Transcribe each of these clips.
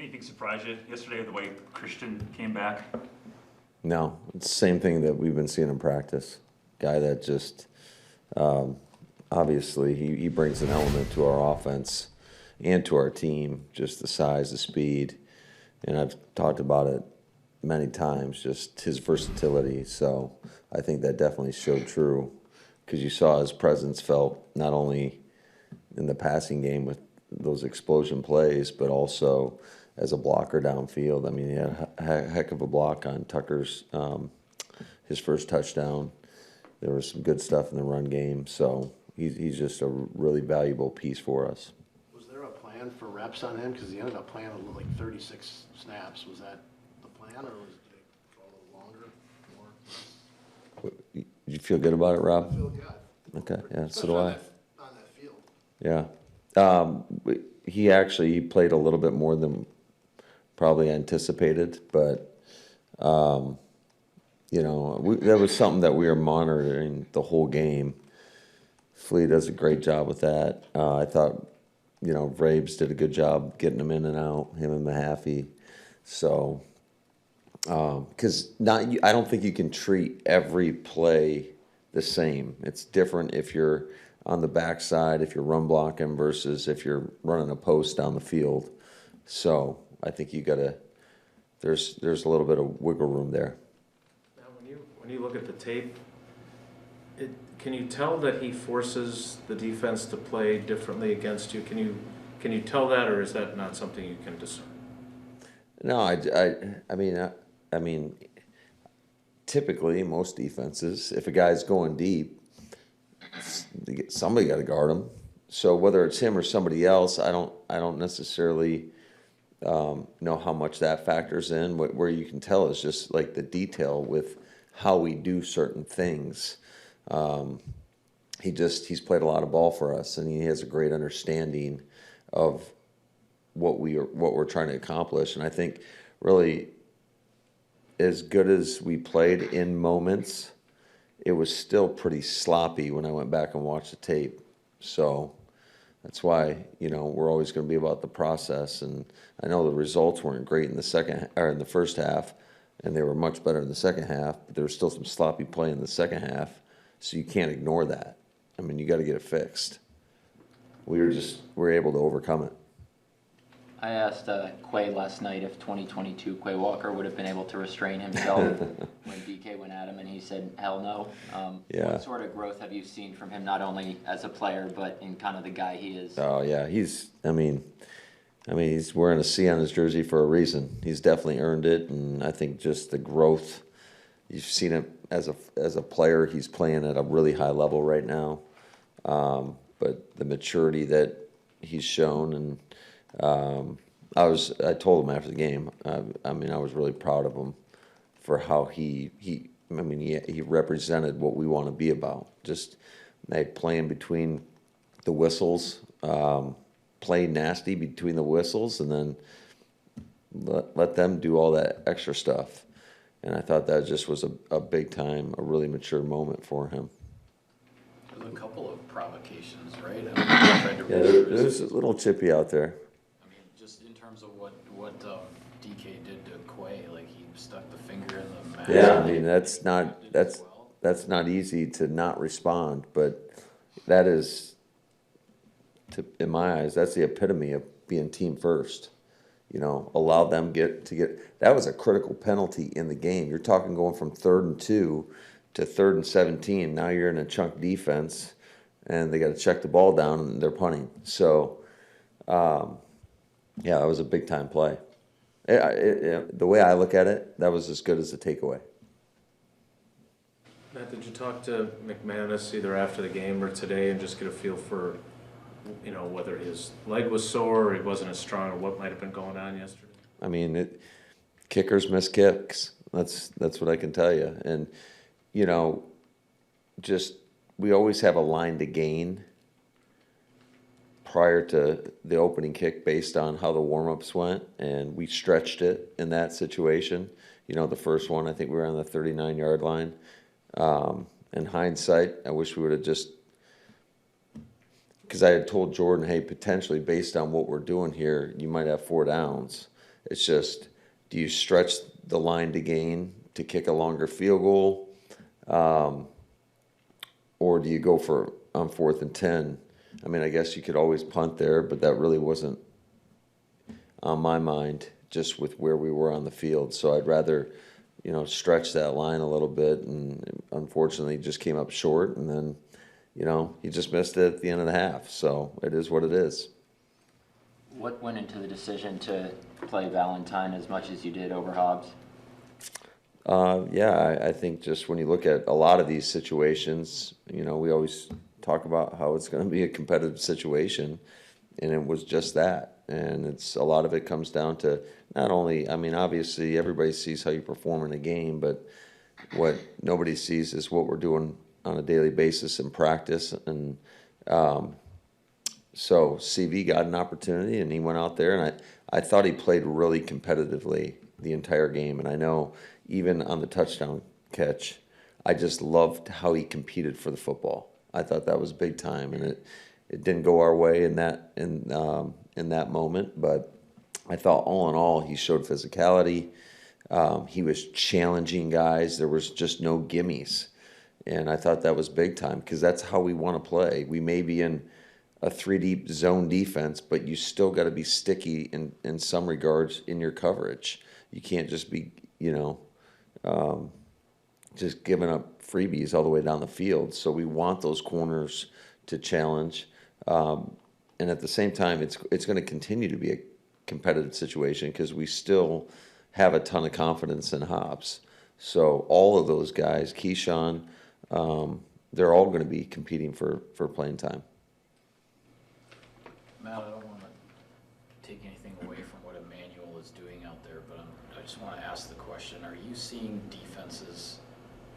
Anything surprise you yesterday the way Christian came back? No, it's the same thing that we've been seeing in practice. Guy that just obviously he brings an element to our offense and to our team, just the size, the speed, and I've talked about it many times, just his versatility. So I think that definitely showed true because you saw his presence felt not only in the passing game with those explosion plays, but also as a blocker downfield. I mean, he had a heck of a block on Tucker's his first touchdown. There was some good stuff in the run game, so he's just a really valuable piece for us. Was there a plan for reps on him? Because he ended up playing like 36 snaps. Was that the plan, or was it go a little longer, more? Did you feel good about it, Rob? I feel good. Okay, yeah, so do Especially I. on that field. Yeah. He actually played a little bit more than probably anticipated, but, that was something that we were monitoring the whole game. Flea does a great job with that. I thought, Vrabes did a good job getting him in and out, him and Mahaffey. So, because I don't think you can treat every play the same. It's different if you're on the backside, if you're run blocking versus if you're running a post down the field. So I think there's a little bit of wiggle room there. Now, when you look at the tape, can you tell that he forces the defense to play differently against you? Can you tell that, or is that not something you can discern? No, I mean, typically most defenses, if a guy's going deep, somebody got to guard him. So whether it's him or somebody else, I don't necessarily know how much that factors in. Where you can tell is just like the detail with how we do certain things. He's played a lot of ball for us, and he has a great understanding of what we're trying to accomplish. And I think really, as good as we played in moments, it was still pretty sloppy when I went back and watched the tape. So that's why, we're always going to be about the process. And I know the results weren't great in the first half, and they were much better in the second half, but there was still some sloppy play in the second half. So you can't ignore that. I mean, you got to get it fixed. We were able to overcome it. I asked Quay last night if 2022 Quay Walker would have been able to restrain himself when DK went at him, and he said, hell no. Yeah. What sort of growth have you seen from him, not only as a player, but in kind of the guy he is? Oh, yeah. He's wearing a C on his jersey for a reason. He's definitely earned it, and I think just the growth, you've seen him as a player. He's playing at a really high level right now. But the maturity that he's shown, and I told him after the game, I was really proud of him for how he represented what we want to be about. Just playing between the whistles, play nasty between the whistles, and then let them do all that extra stuff. And I thought that just was a big time, a really mature moment for him. There's a couple of provocations, right? There's a little chippy out there. I mean, just in terms of what DK did to Quay, like he stuck the finger in the mask. Yeah, I mean that's not easy to not respond, but that is, in my eyes, that's the epitome of being team first. Allow them get. That was a critical penalty in the game. You're talking going from 3rd and 2 to 3rd and 17. Now you're in a chunk defense, and they got to check the ball down, and they're punting. So, that was a big time play. The way I look at it, that was as good as a takeaway. Matt, did you talk to McManus either after the game or today and just get a feel for, whether his leg was sore or he wasn't as strong, or what might have been going on yesterday? I mean, kickers miss kicks. That's what I can tell you. And, we always have a line to gain prior to the opening kick based on how the warm-ups went, and we stretched it in that situation. The first one, I think we were on the 39-yard line. In hindsight, I wish we would have just, because I had told Jordan, hey, potentially based on what we're doing here, you might have 4 downs. It's just, do you stretch the line to gain to kick a longer field goal? Or do you go for on 4th and 10? I mean, I guess you could always punt there, but that really wasn't on my mind just with where we were on the field. So I'd rather, stretch that line a little bit, and unfortunately just came up short, and then, he just missed it at the end of the half. So it is what it is. What went into the decision to play Valentine as much as you did over Hobbs? Yeah, I think just when you look at a lot of these situations, we always talk about how it's going to be a competitive situation, and it was just that. And a lot of it comes down to not only, I mean, obviously everybody sees how you perform in a game, but what nobody sees is what we're doing on a daily basis in practice. And so CV got an opportunity, and he went out there, and I thought he played really competitively the entire game. And I know even on the touchdown catch, I just loved how he competed for the football. I thought that was big time, and it didn't go our way in that moment. But I thought all in all, he showed physicality. He was challenging guys. There was just no gimmies, and I thought that was big time because that's how we want to play. We may be in a 3-deep zone defense, but you still got to be sticky in some regards in your coverage. You can't just be, just giving up freebies all the way down the field. So we want those corners to challenge. And at the same time, it's going to continue to be a competitive situation because we still have a ton of confidence in Hobbs. So all of those guys, Keyshawn, they're all going to be competing for playing time. Matt, I don't want to take anything away from what Emmanuel is doing out there, but I just want to ask the question, are you seeing defenses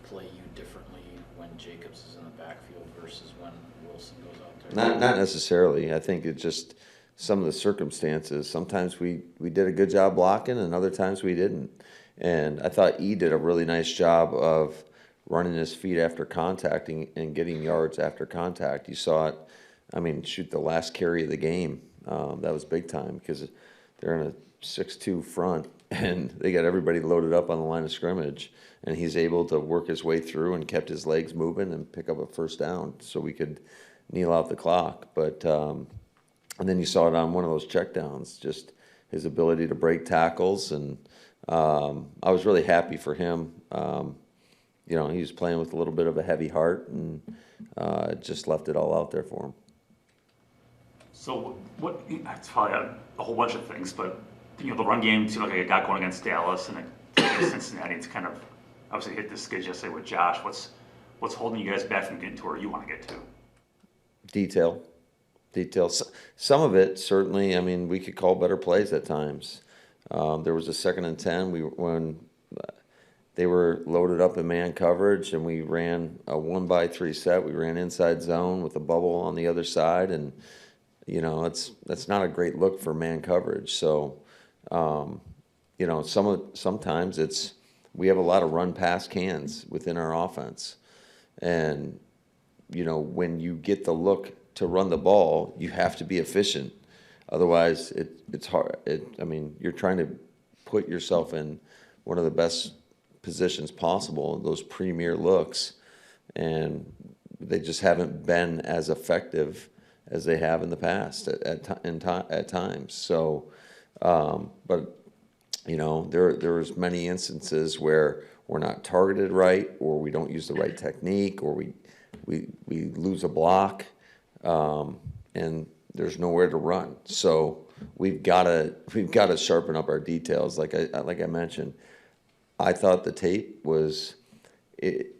play you differently when Jacobs is in the backfield versus when Wilson goes out there? Not necessarily. I think it's just some of the circumstances. Sometimes we did a good job blocking, and other times we didn't. And I thought E did a really nice job of running his feet after contacting and getting yards after contact. You saw it. I mean, shoot, the last carry of the game, that was big time because they're in a 6-2 front, and they got everybody loaded up on the line of scrimmage, and he's able to work his way through and kept his legs moving and pick up a first down so we could kneel out the clock. But and then you saw it on one of those checkdowns, just his ability to break tackles, and I was really happy for him. He was playing with a little bit of a heavy heart, and just left it all out there for him. So what? It's probably a whole bunch of things, but the run game seemed like it got going against Dallas, and Cincinnati. It's kind of obviously hit the skids yesterday with Josh. What's holding you guys back from getting to where you want to get to? Detail. Some of it certainly. I mean, we could call better plays at times. There was a 2nd and 10 when they were loaded up in man coverage, and we ran a 1-by-3 set. We ran inside zone with a bubble on the other side, and that's not a great look for man coverage. So, sometimes we have a lot of run pass cans within our offense, and when you get the look to run the ball, you have to be efficient. Otherwise, it's hard. You're trying to put yourself in one of the best positions possible, those premier looks, and they just haven't been as effective as they have in the past at times. So, but there's many instances where we're not targeted right, or we don't use the right technique, or we lose a block, and there's nowhere to run. So we've got to sharpen up our details. Like I mentioned, I thought the tape was it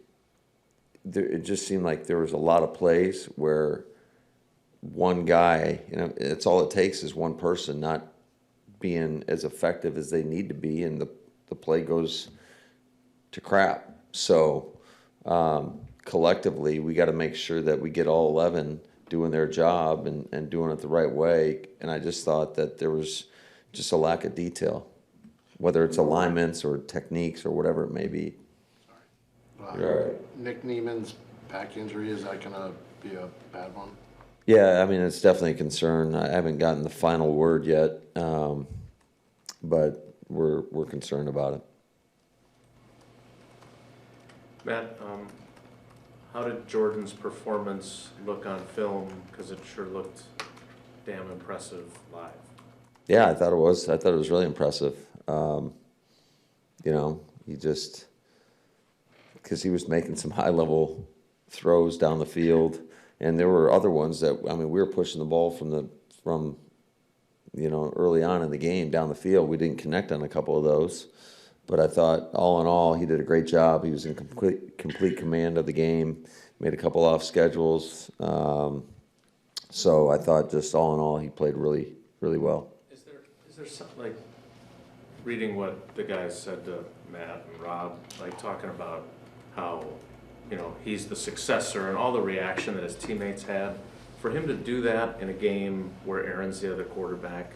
just seemed like there was a lot of plays where one guy, it's all it takes is one person not being as effective as they need to be, and the play goes to crap. So collectively, we got to make sure that we get all 11 doing their job and doing it the right way. And I just thought that there was just a lack of detail, whether it's alignments or techniques or whatever it may be. You're right. Nick Neiman's back injury, is that going to be a bad one? Yeah, it's definitely a concern. I haven't gotten the final word yet. but we're concerned about it. Matt, how did Jordan's performance look on film? Because it sure looked damn impressive live. Yeah, I thought it was. I thought it was really impressive. You know, because he was making some high-level throws down the field, and there were other ones that, I mean, we were pushing the ball from early on in the game down the field. We didn't connect on a couple of those, but I thought all in all he did a great job. He was in complete command of the game. Made a couple off schedules. So I thought just all in all he played really, really well. Is there something like reading what the guys said to Matt and Rob, like talking about how, he's the successor and all the reaction that his teammates had. For him to do that in a game where Aaron's the other quarterback,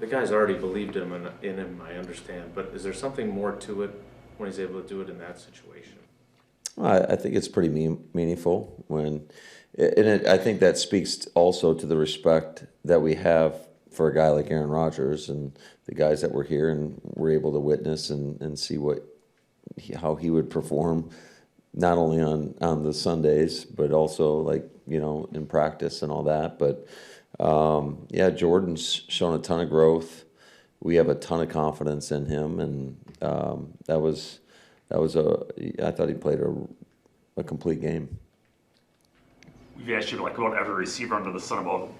the guys already believed in him, I understand, but is there something more to it when he's able to do it in that situation? Well, I think it's pretty meaningful I think that speaks also to the respect that we have for a guy like Aaron Rodgers and the guys that were here and were able to witness and see how he would perform, not only on the Sundays, but also in practice and all that. But yeah, Jordan's shown a ton of growth. We have a ton of confidence in him, and I thought he played a complete game. We've asked you about every receiver under the sun about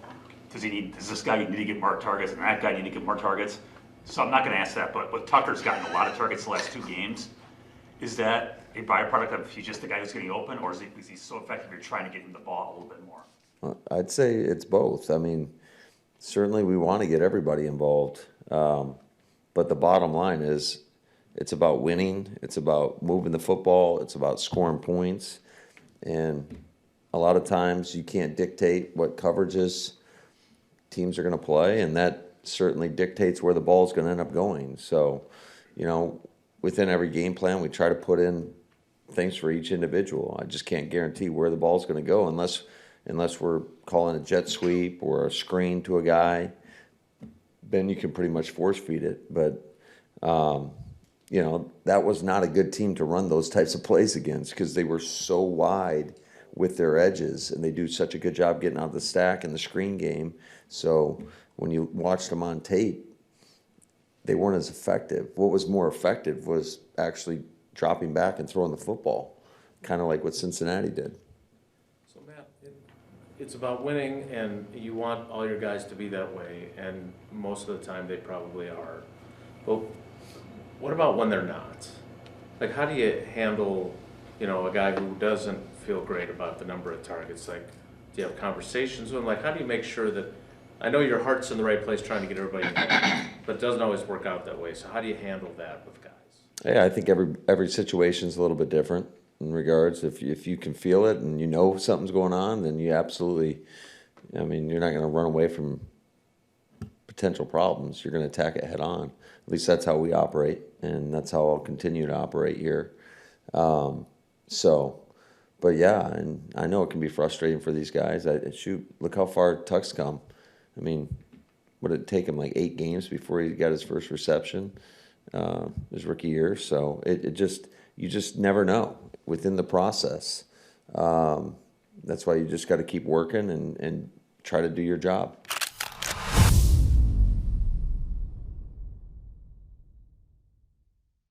does this guy need to get more targets and that guy need to get more targets? So I'm not going to ask that, but Tucker's gotten a lot of targets the last 2 games. Is that a byproduct of he's just the guy who's getting open, or is he so effective you're trying to get him the ball a little bit more? I'd say it's both. I mean, certainly we want to get everybody involved, but the bottom line is it's about winning. It's about moving the football. It's about scoring points. And a lot of times you can't dictate what coverages teams are going to play, and that certainly dictates where the ball is going to end up going. So, within every game plan, we try to put in things for each individual. I just can't guarantee where the ball is going to go unless we're calling a jet sweep or a screen to a guy. Then you can pretty much force feed it. But that was not a good team to run those types of plays against because they were so wide with their edges, and they do such a good job getting out of the stack in the screen game. So when you watched them on tape, they weren't as effective. What was more effective was actually dropping back and throwing the football, kind of like what Cincinnati did. So Matt, it's about winning, and you want all your guys to be that way, and most of the time they probably are. But what about when they're not? Like, how do you handle, a guy who doesn't feel great about the number of targets? Like, do you have conversations with him? Like, how do you make sure that, I know your heart's in the right place trying to get everybody involved, but it doesn't always work out that way. So how do you handle that with guys? Yeah, I think every situation's a little bit different in regards. If you can feel it and something's going on, then you absolutely, you're not going to run away from potential problems. You're going to attack it head on. At least that's how we operate, and that's how I'll continue to operate here. But yeah, and I know it can be frustrating for these guys. Look how far Tuck's come. Would it take him 8 games before he got his first reception his rookie year? So you just never know within the process. That's why you just got to keep working and try to do your job.